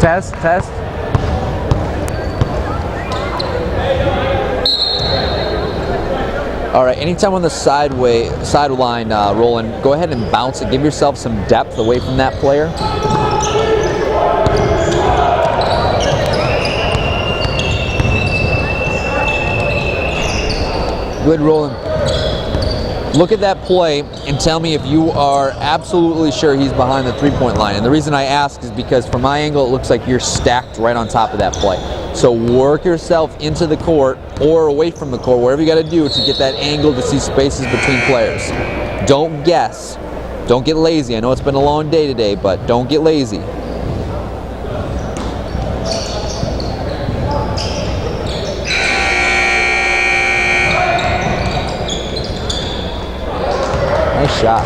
Test, test. All right, anytime on the sideline, Roland, go ahead and bounce it. Give yourself some depth away from that player. Good, Roland. Look at that play and tell me if you are absolutely sure he's behind the three-point line. And the reason I ask is because from my angle, it looks like you're stacked right on top of that play. So work yourself into the court or away from the court, whatever you got to do to get that angle to see spaces between players. Don't guess. Don't get lazy. I know it's been a long day today, but don't get lazy. Nice shot.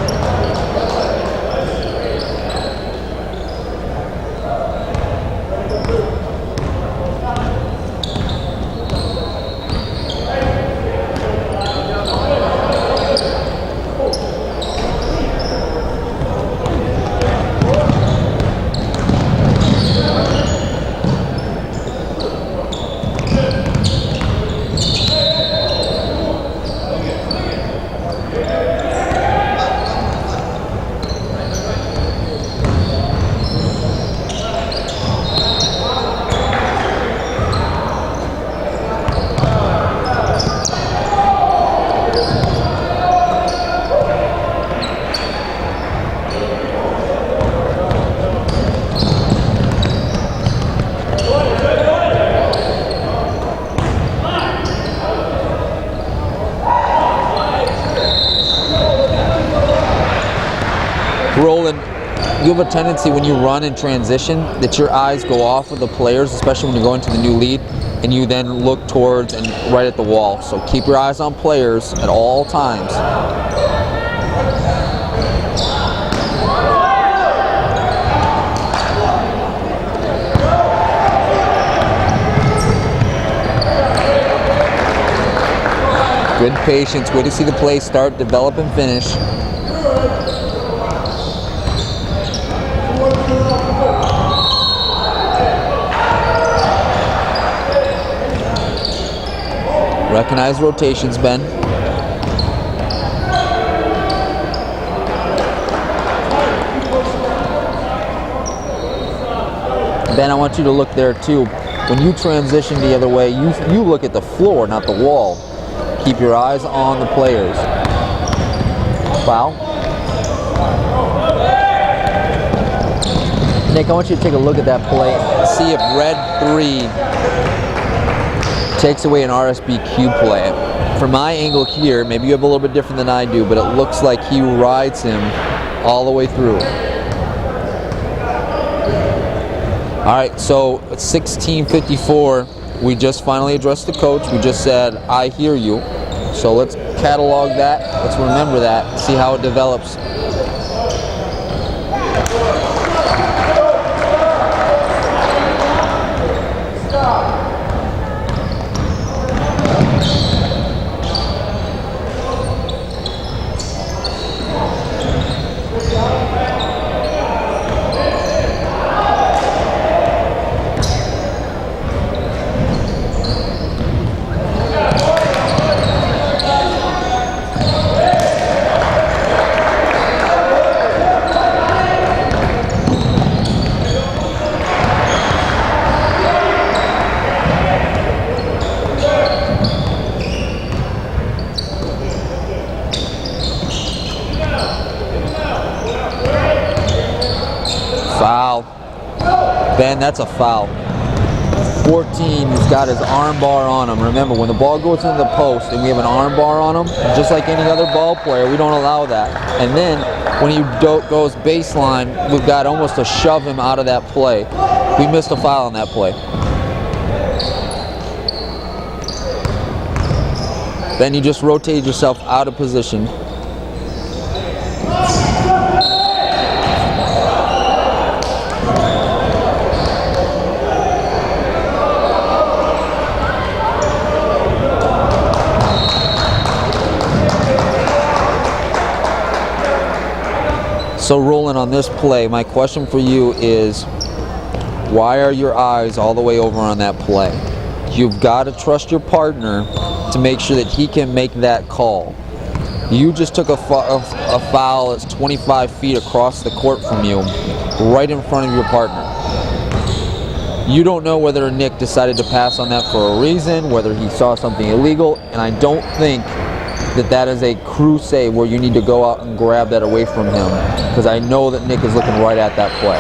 Roland, you have a tendency when you run in transition that your eyes go off of the players, especially when you're going to the new lead, and you then look towards and right at the wall. So keep your eyes on players at all times. Good patience, way to see the play start, develop, and finish. Recognize rotations, Ben. Ben, I want you to look there too. When you transition the other way, you look at the floor, not the wall. Keep your eyes on the players. Foul. Nick, I want you to take a look at that play and see if red 3 takes away an RSBQ play. From my angle here, maybe you have a little bit different than I do, but it looks like he rides him all the way through. All right, so it's 16:54. We just finally addressed the coach. We just said, I hear you. So let's catalog that. Let's remember that, see how it develops. Foul. Ben, that's a foul. 14 has got his arm bar on him. Remember, when the ball goes into the post and we have an arm bar on him, just like any other ball player, we don't allow that. And then when he goes baseline, we've got almost to shove him out of that play. We missed a foul on that play. Then you just rotate yourself out of position. So Roland, on this play, my question for you is, Why are your eyes all the way over on that play? You've got to trust your partner to make sure that he can make that call. You just took a foul that's 25 feet across the court from you, right in front of your partner. You don't know whether Nick decided to pass on that for a reason, whether he saw something illegal, and I don't think that is a crusade where you need to go out and grab that away from him, because I know that Nick is looking right at that play.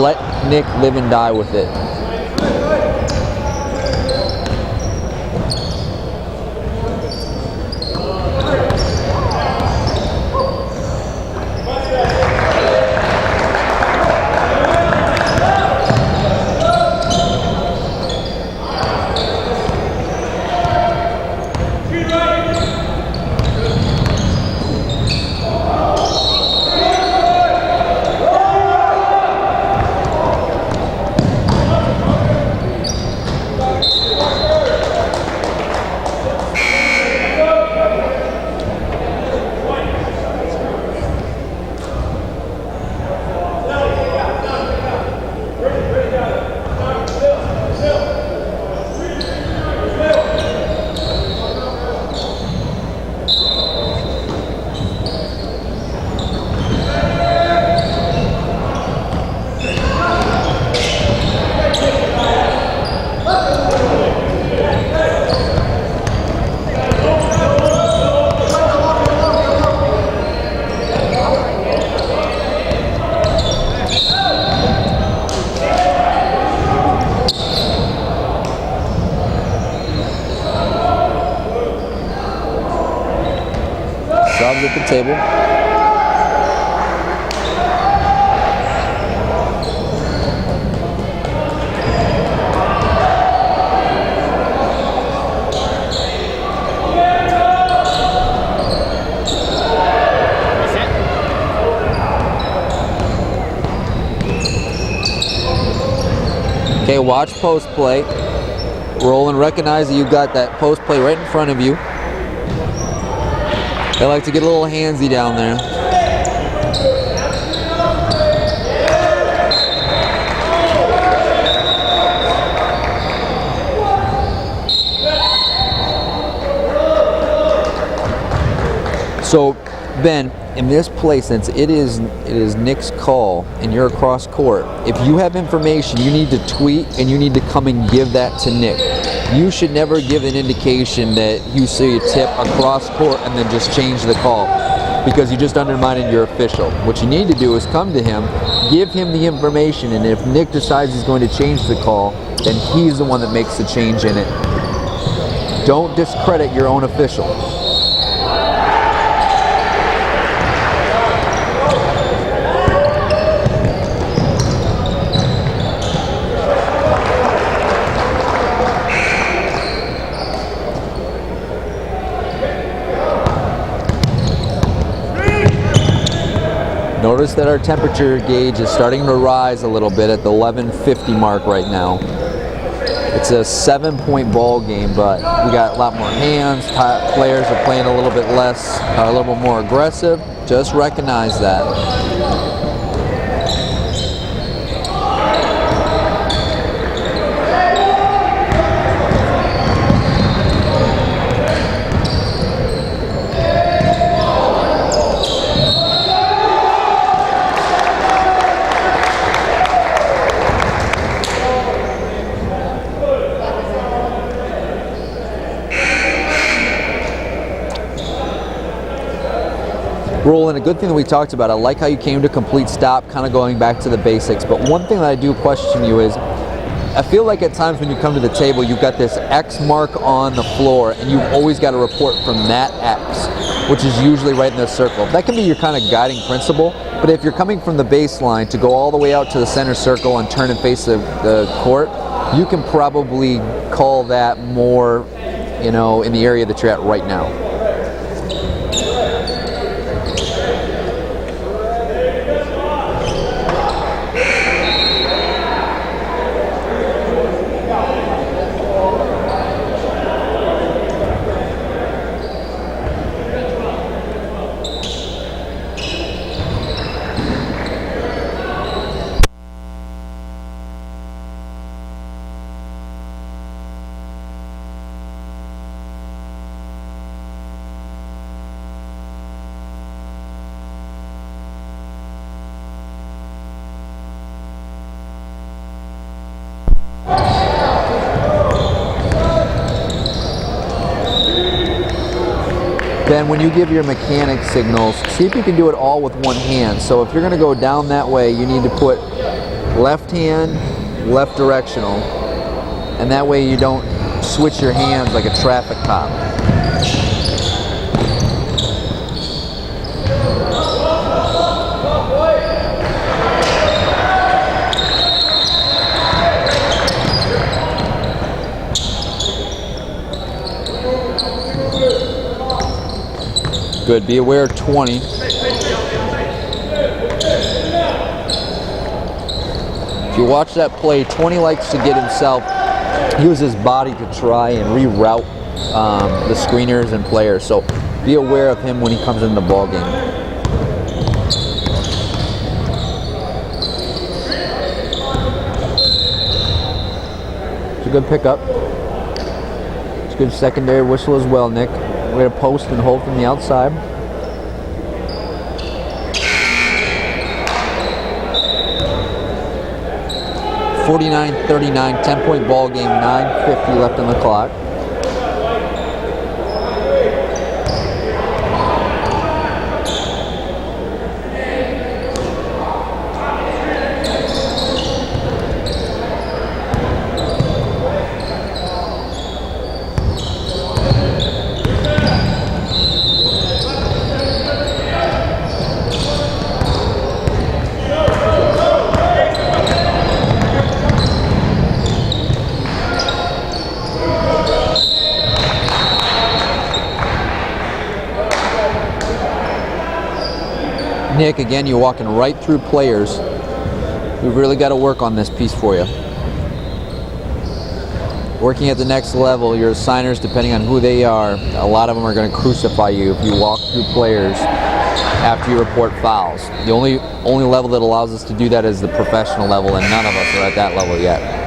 Let Nick live and die with it. Subs at the table. Okay, watch post play. Roll and recognize that you've got that post play right in front of you. They like to get a little handsy down there. So, Ben, in this play, since it is Nick's call and you're across court, if you have information, you need to tweet and you need to come and give that to Nick. You should never give an indication that you see a tip across court and then just change the call, because you just undermined your official. What you need to do is come to him, give him the information, and if Nick decides he's going to change the call, then he's the one that makes the change in it. Don't discredit your own official. Notice that our temperature gauge is starting to rise a little bit at the 11:50 mark right now. It's a 7-point ball game, but we got a lot more hands. Players are playing a little bit less, a little bit more aggressive. Just recognize that. Roland, a good thing that we talked about, I like how you came to complete stop, kind of going back to the basics, but one thing that I do question you is, I feel like at times when you come to the table, you've got this X mark on the floor, and you've always got to report from that X, which is usually right in the circle. That can be your kind of guiding principle, but if you're coming from the baseline to go all the way out to the center circle and turn and face the court, you can probably call that more, in the area that you're at right now. then when you give your mechanic signals, see if you can do it all with one hand. So if you're going to go down that way, you need to put left hand, left directional, and that way you don't switch your hands like a traffic cop. Good, be aware of 20. If you watch that play, 20 likes to get himself, use his body to try and reroute the screeners and players. So be aware of him when he comes in the ball game. It's a good pickup. It's a good secondary whistle as well, Nick. We're going to post and hold from the outside. (49-39), 10-point ball game, 9:50 left on the clock. Nick, again, you're walking right through players. We've really got to work on this piece for you. Working at the next level, your assigners, depending on who they are, a lot of them are going to crucify you if you walk through players after you report fouls. The only level that allows us to do that is the professional level, and none of us are at that level yet.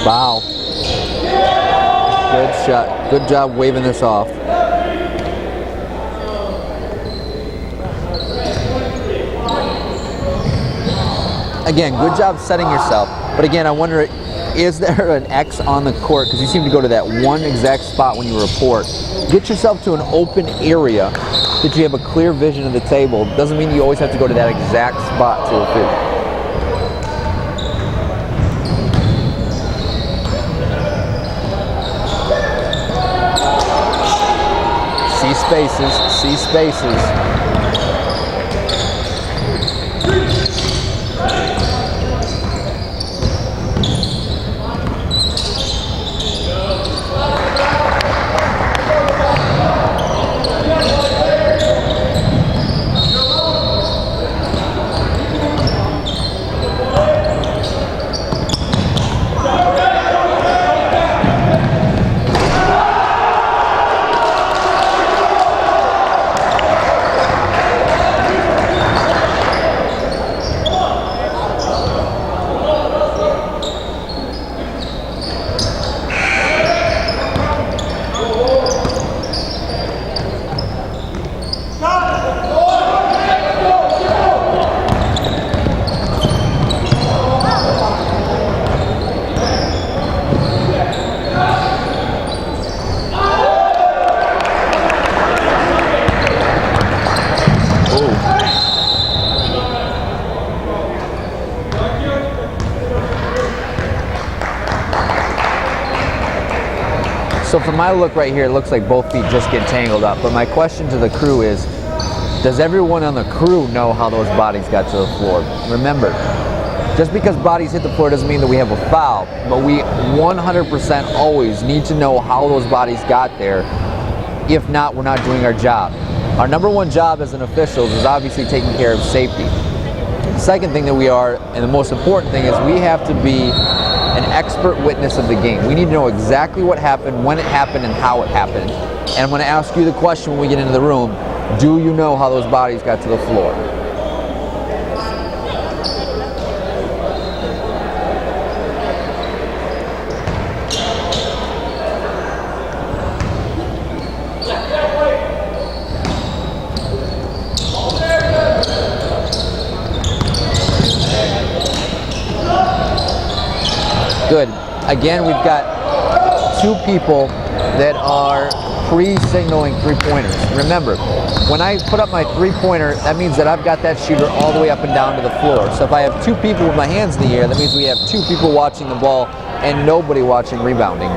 Wow. Good shot. Good job waving this off. Again, good job setting yourself. But again, I wonder, is there an X on the court? Because you seem to go to that one exact spot when you report. Get yourself to an open area that you have a clear vision of the table. Doesn't mean you always have to go to that exact spot to report. See spaces, see spaces. So from my look right here, it looks like both feet just get tangled up. But my question to the crew is, does everyone on the crew know how those bodies got to the floor? Remember, just because bodies hit the floor doesn't mean that we have a foul, but we 100% always need to know how those bodies got there. If not, we're not doing our job. Our number one job as an officials is obviously taking care of safety. The second thing that we are, and the most important thing, is we have to be an expert witness of the game. We need to know exactly what happened, when it happened, and how it happened. And I'm going to ask you the question when we get into the room. Do you know how those bodies got to the floor? Good. Again, we've got two people that are pre-signaling three-pointers. Remember, when I put up my three-pointer, that means that I've got that shooter all the way up and down to the floor. So if I have two people with my hands in the air, that means we have two people watching the ball and nobody watching rebounding.